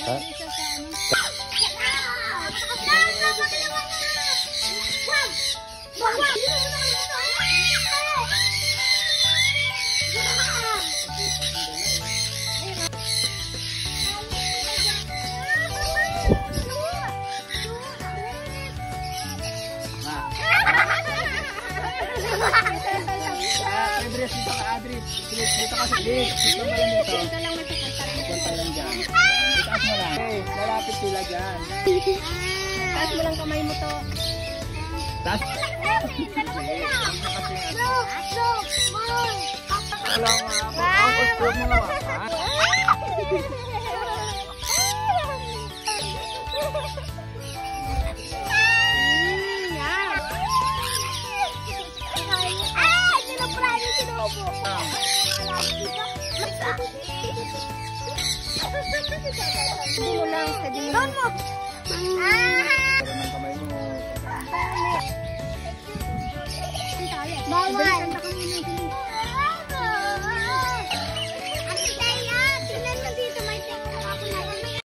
Ha? Adri, dito ka Adri. Dito ka sa gate. Dito mo lang dito. Dito lang punta lang dyan. Itaas mo lang. Okay, lalapit sila dyan. Taas mo lang kamay mo to. Taas. Wala nga. Ang gusto mo nga. Hindi mo lang, sabihin mo. Parang ng kamay mo. Bawal.